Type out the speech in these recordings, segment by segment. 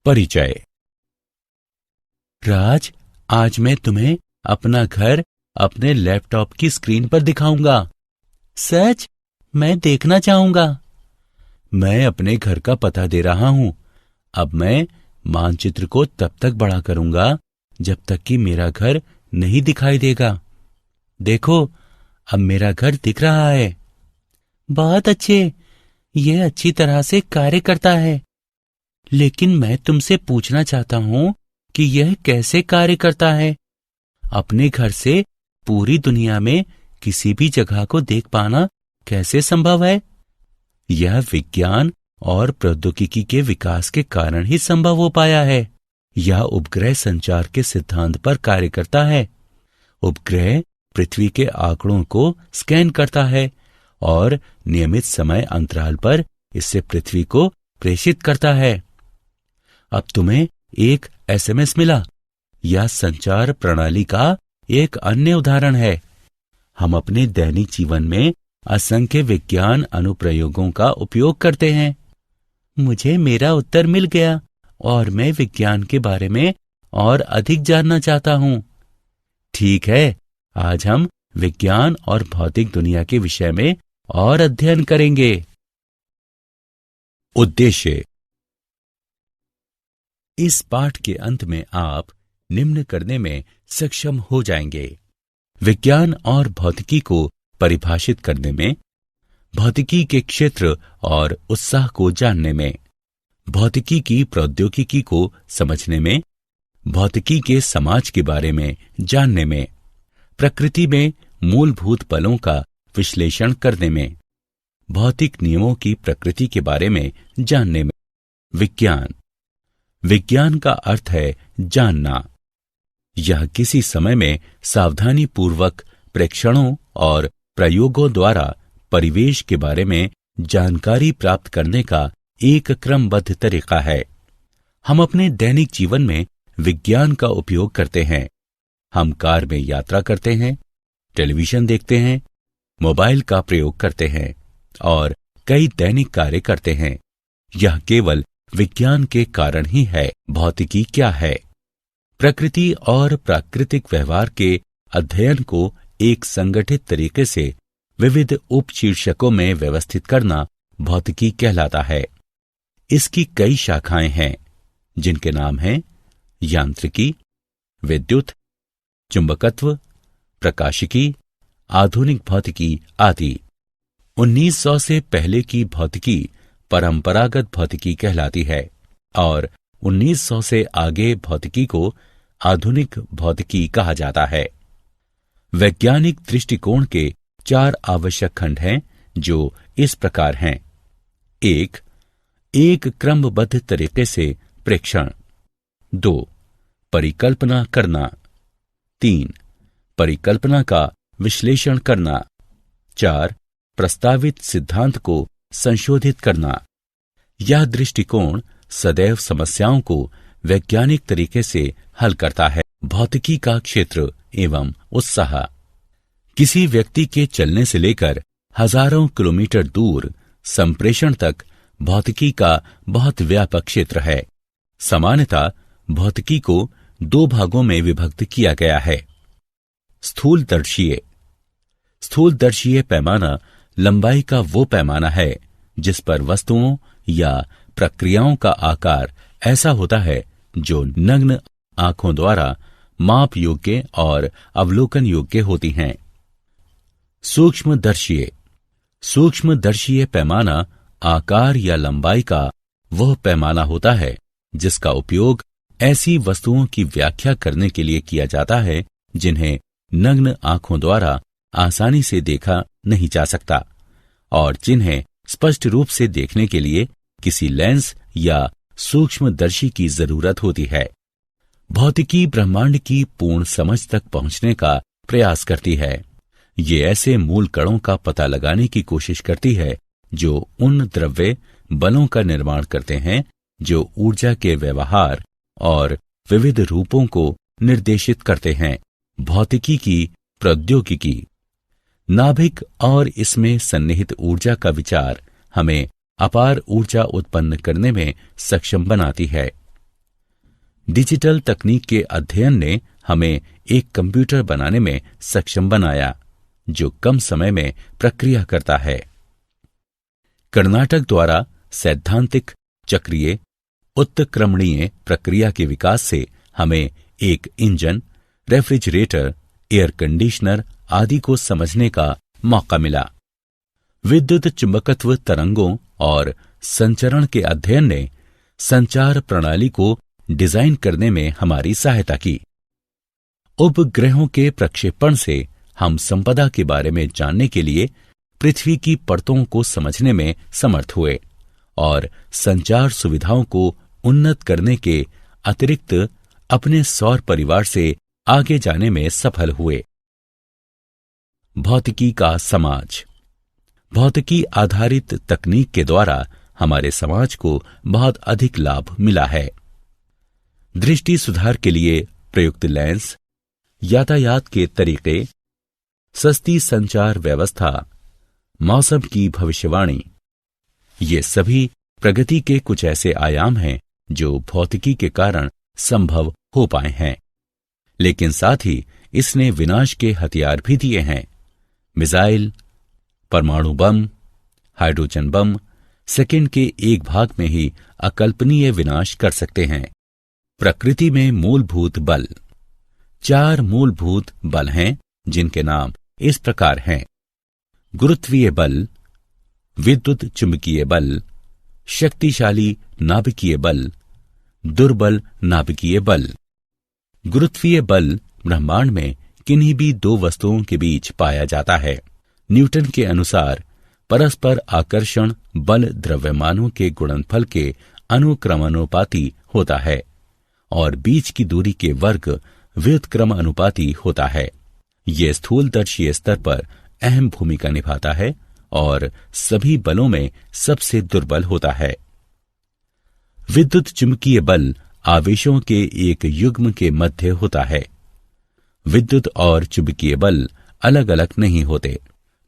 परिचय। राज, आज मैं तुम्हें अपना घर अपने लैपटॉप की स्क्रीन पर दिखाऊंगा। सच? मैं देखना चाहूंगा। मैं अपने घर का पता दे रहा हूं। अब मैं मानचित्र को तब तक बड़ा करूंगा जब तक कि मेरा घर नहीं दिखाई देगा। देखो, अब मेरा घर दिख रहा है। बहुत अच्छे, यह अच्छी तरह से कार्य करता है। लेकिन मैं तुमसे पूछना चाहता हूं कि यह कैसे कार्य करता है। अपने घर से पूरी दुनिया में किसी भी जगह को देख पाना कैसे संभव है? यह विज्ञान और प्रौद्योगिकी के विकास के कारण ही संभव हो पाया है। यह उपग्रह संचार के सिद्धांत पर कार्य करता है। उपग्रह पृथ्वी के आंकड़ों को स्कैन करता है और नियमित समय अंतराल पर इससे पृथ्वी को प्रेषित करता है। अब तुम्हें एक एसएमएस मिला। यह संचार प्रणाली का एक अन्य उदाहरण है। हम अपने दैनिक जीवन में असंख्य विज्ञान अनुप्रयोगों का उपयोग करते हैं। मुझे मेरा उत्तर मिल गया और मैं विज्ञान के बारे में और अधिक जानना चाहता हूं। ठीक है, आज हम विज्ञान और भौतिक दुनिया के विषय में और अध्ययन करेंगे। उद्देश्य। इस पाठ के अंत में आप निम्न करने में सक्षम हो जाएंगे: विज्ञान और भौतिकी को परिभाषित करने में, भौतिकी के क्षेत्र और उत्साह को जानने में, भौतिकी की प्रौद्योगिकी को समझने में, भौतिकी के समाज के बारे में जानने में, प्रकृति में मूलभूत बलों का विश्लेषण करने में, भौतिक नियमों की प्रकृति के बारे में जानने में। विज्ञान। विज्ञान का अर्थ है जानना। यह किसी समय में सावधानी पूर्वक प्रेक्षणों और प्रयोगों द्वारा परिवेश के बारे में जानकारी प्राप्त करने का एक क्रमबद्ध तरीका है। हम अपने दैनिक जीवन में विज्ञान का उपयोग करते हैं। हम कार में यात्रा करते हैं, टेलीविजन देखते हैं, मोबाइल का प्रयोग करते हैं और कई दैनिक कार्य करते हैं। यह केवल विज्ञान के कारण ही है। भौतिकी क्या है? प्रकृति और प्राकृतिक व्यवहार के अध्ययन को एक संगठित तरीके से विविध उपशीर्षकों में व्यवस्थित करना भौतिकी कहलाता है। इसकी कई शाखाएं हैं, जिनके नाम हैं यांत्रिकी, विद्युत, चुंबकत्व, प्रकाशिकी, आधुनिक भौतिकी आदि। 1900 से पहले की भौतिकी परंपरागत भौतिकी कहलाती है और 1900 से आगे भौतिकी को आधुनिक भौतिकी कहा जाता है। वैज्ञानिक दृष्टिकोण के 4 आवश्यक खंड हैं, जो इस प्रकार हैं: एक क्रमबद्ध तरीके से प्रेक्षण। 2 परिकल्पना करना। 3 परिकल्पना का विश्लेषण करना। 4 प्रस्तावित सिद्धांत को संशोधित करना। यह दृष्टिकोण सदैव समस्याओं को वैज्ञानिक तरीके से हल करता है। भौतिकी का क्षेत्र एवं उत्साह। किसी व्यक्ति के चलने से लेकर हजारों किलोमीटर दूर संप्रेषण तक भौतिकी का बहुत व्यापक क्षेत्र है। सामान्यतः भौतिकी को 2 भागों में विभक्त किया गया है: स्थूलदर्शीय। स्थूलदर्शीय पैमाना लंबाई का वो पैमाना है जिस पर वस्तुओं या प्रक्रियाओं का आकार ऐसा होता है जो नग्न आंखों द्वारा माप योग्य और अवलोकन योग्य होती हैं। सूक्ष्मदर्शीय। सूक्ष्मदर्शीय पैमाना आकार या लंबाई का वह पैमाना होता है जिसका उपयोग ऐसी वस्तुओं की व्याख्या करने के लिए किया जाता है जिन्हें नग्न आंखों द्वारा आसानी से देखा नहीं जा सकता और जिन्हें स्पष्ट रूप से देखने के लिए किसी लेंस या सूक्ष्मदर्शी की जरूरत होती है। भौतिकी ब्रह्मांड की पूर्ण समझ तक पहुंचने का प्रयास करती है। ये ऐसे मूल कणों का पता लगाने की कोशिश करती है जो उन द्रव्य बलों का निर्माण करते हैं जो ऊर्जा के व्यवहार और विविध रूपों को निर्देशित करते हैं। भौतिकी की प्रौद्योगिकी। नाभिक और इसमें सन्निहित ऊर्जा का विचार हमें अपार ऊर्जा उत्पन्न करने में सक्षम बनाती है। डिजिटल तकनीक के अध्ययन ने हमें एक कंप्यूटर बनाने में सक्षम बनाया जो कम समय में प्रक्रिया करता है। कर्नाटक द्वारा सैद्धांतिक चक्रीय उत्क्रमणीय प्रक्रिया के विकास से हमें एक इंजन, रेफ्रिजरेटर, एयर कंडीशनर आदि को समझने का मौका मिला। विद्युत चुंबकत्व तरंगों और संचरण के अध्ययन ने संचार प्रणाली को डिजाइन करने में हमारी सहायता की। उपग्रहों के प्रक्षेपण से हम संपदा के बारे में जानने के लिए पृथ्वी की परतों को समझने में समर्थ हुए और संचार सुविधाओं को उन्नत करने के अतिरिक्त अपने सौर परिवार से आगे जाने में सफल हुए। भौतिकी का समाज। भौतिकी आधारित तकनीक के द्वारा हमारे समाज को बहुत अधिक लाभ मिला है। दृष्टि सुधार के लिए प्रयुक्त लेंस, यातायात के तरीके, सस्ती संचार व्यवस्था, मौसम की भविष्यवाणी, ये सभी प्रगति के कुछ ऐसे आयाम हैं जो भौतिकी के कारण संभव हो पाए हैं। लेकिन साथ ही इसने विनाश के हथियार भी दिए हैं। मिसाइल, परमाणु बम, हाइड्रोजन बम सेकंड के एक भाग में ही अकल्पनीय विनाश कर सकते हैं। प्रकृति में मूलभूत बल। 4 मूलभूत बल हैं जिनके नाम इस प्रकार हैं: गुरुत्वीय बल, विद्युत चुंबकीय बल, शक्तिशाली नाभिकीय बल, दुर्बल नाभिकीय बल। गुरुत्वीय बल ब्रह्मांड में किन्हीं भी 2 वस्तुओं के बीच पाया जाता है। न्यूटन के अनुसार परस्पर आकर्षण बल द्रव्यमानों के गुणनफल के अनुक्रमानुपाती होता है और बीच की दूरी के वर्ग व्युत्क्रमानुपाती होता है। यह स्थूलदर्शी स्तर पर अहम भूमिका निभाता है और सभी बलों में सबसे दुर्बल होता है। विद्युत चुंबकीय बल आवेशों के एक युग्म के मध्य होता है। विद्युत और चुंबकीय बल अलग अलग नहीं होते।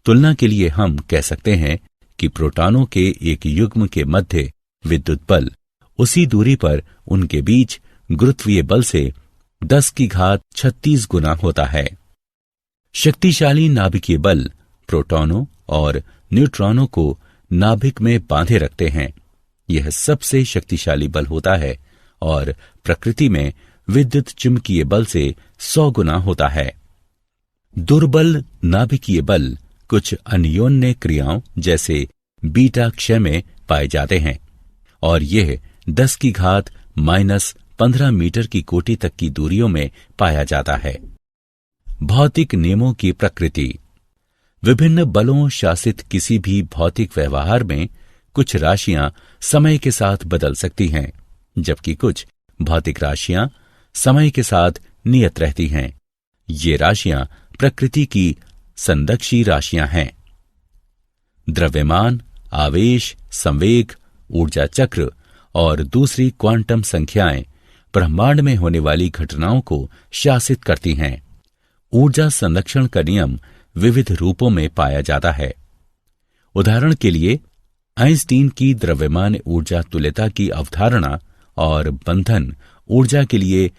तुलना के लिए हम कह सकते हैं कि प्रोटॉनों के एक युग्म के मध्य विद्युत बल उसी दूरी पर उनके बीच गुरुत्वीय बल से 10⁻36 गुना होता है। शक्तिशाली नाभिकीय बल प्रोटॉनों और न्यूट्रॉनों को नाभिक में बांधे रखते हैं। यह सबसे शक्तिशाली बल होता है और प्रकृति में विद्युत चुंबकीय बल से 100 गुना होता है। दुर्बल नाभिकीय बल कुछ अन्योन्य क्रियाओं जैसे बीटा क्षय में पाए जाते हैं और यह 10⁻⁻15 मीटर की कोटि तक की दूरियों में पाया जाता है। भौतिक नियमों की प्रकृति। विभिन्न बलों शासित किसी भी भौतिक व्यवहार में कुछ राशियां समय के साथ बदल सकती हैं, जबकि कुछ भौतिक राशियां समय के साथ नियत रहती हैं। ये राशियां प्रकृति की संदक्षी राशियां हैं। द्रव्यमान, आवेश, संवेग, ऊर्जा चक्र और दूसरी क्वांटम संख्याएं ब्रह्मांड में होने वाली घटनाओं को शासित करती हैं। ऊर्जा संरक्षण का नियम विविध रूपों में पाया जाता है। उदाहरण के लिए आइंस्टीन की द्रव्यमान ऊर्जा तुल्यता की अवधारणा और बंधन ऊर्जा के लिए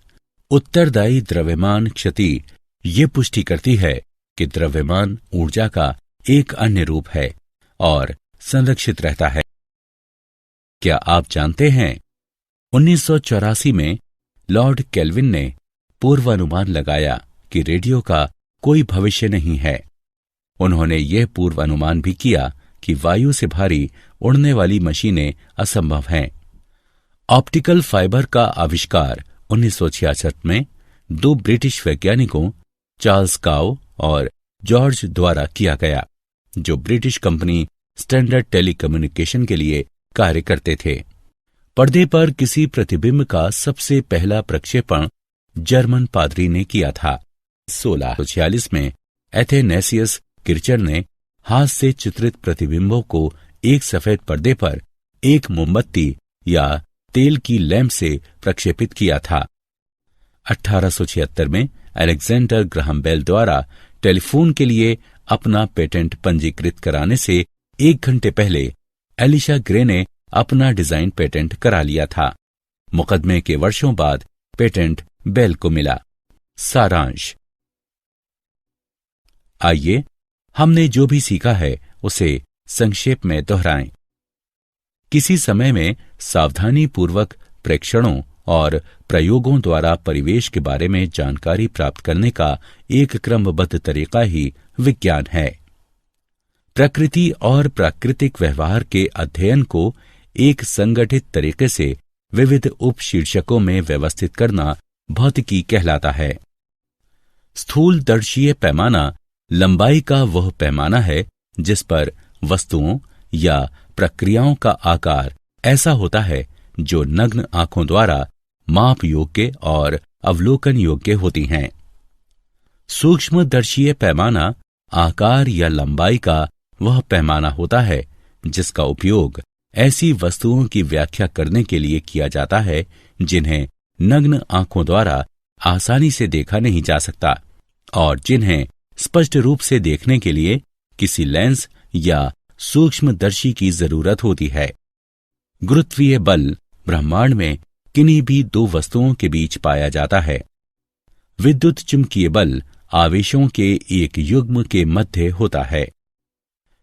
उत्तरदायी द्रव्यमान क्षति ये पुष्टि करती है कि द्रव्यमान ऊर्जा का एक अन्य रूप है और संरक्षित रहता है। क्या आप जानते हैं 1984 में लॉर्ड केल्विन ने पूर्वानुमान लगाया कि रेडियो का कोई भविष्य नहीं है। उन्होंने यह पूर्वानुमान भी किया कि वायु से भारी उड़ने वाली मशीनें असंभव हैं। ऑप्टिकल फाइबर का आविष्कार 1966 में 2 ब्रिटिश वैज्ञानिकों चार्ल्स काउ और जॉर्ज द्वारा किया गया, जो ब्रिटिश कंपनी स्टैंडर्ड टेलीकम्युनिकेशन के लिए कार्य करते थे। पर्दे पर किसी प्रतिबिंब का सबसे पहला प्रक्षेपण जर्मन पादरी ने किया था। 1646 में एथेनेसियस किर्चर ने हाथ से चित्रित प्रतिबिंबों को एक सफेद पर्दे पर एक मोमबत्ती या तेल की लैंप से प्रक्षेपित किया था। 1876 में अलेक्जेंडर ग्राहम बेल द्वारा टेलीफोन के लिए अपना पेटेंट पंजीकृत कराने से 1 घंटे पहले एलिशा ग्रे ने अपना डिजाइन पेटेंट करा लिया था। मुकदमे के वर्षों बाद पेटेंट बेल को मिला। सारांश। आइए हमने जो भी सीखा है उसे संक्षेप में दोहराएं। किसी समय में सावधानी पूर्वक प्रेक्षणों और प्रयोगों द्वारा परिवेश के बारे में जानकारी प्राप्त करने का एक क्रमबद्ध तरीका ही विज्ञान है। प्रकृति और प्राकृतिक व्यवहार के अध्ययन को एक संगठित तरीके से विविध उपशीर्षकों में व्यवस्थित करना भौतिकी कहलाता है। स्थूलदर्शीय पैमाना लंबाई का वह पैमाना है जिस पर वस्तुओं या प्रक्रियाओं का आकार ऐसा होता है जो नग्न आंखों द्वारा माप योग्य और अवलोकन योग्य होती हैं। सूक्ष्मदर्शीय पैमाना आकार या लंबाई का वह पैमाना होता है जिसका उपयोग ऐसी वस्तुओं की व्याख्या करने के लिए किया जाता है जिन्हें नग्न आंखों द्वारा आसानी से देखा नहीं जा सकता और जिन्हें स्पष्ट रूप से देखने के लिए किसी लेंस या सूक्ष्मदर्शी की जरूरत होती है। गुरुत्वीय बल ब्रह्मांड में किन्हीं भी दो वस्तुओं के बीच पाया जाता है। विद्युत चुंबकीय बल आवेशों के एक युग्म के मध्य होता है।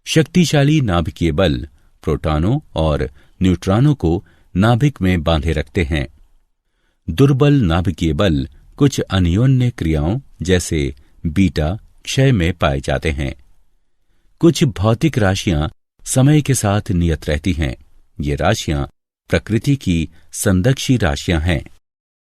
शक्तिशाली नाभिकीय बल प्रोटॉनों और न्यूट्रॉनों को नाभिक में बांधे रखते हैं। दुर्बल नाभिकीय बल कुछ अन्योन्य क्रियाओं जैसे बीटा क्षय में पाए जाते हैं। कुछ भौतिक राशियां समय के साथ नियत रहती हैं। ये राशियां प्रकृति की संदक्षी राशियां हैं।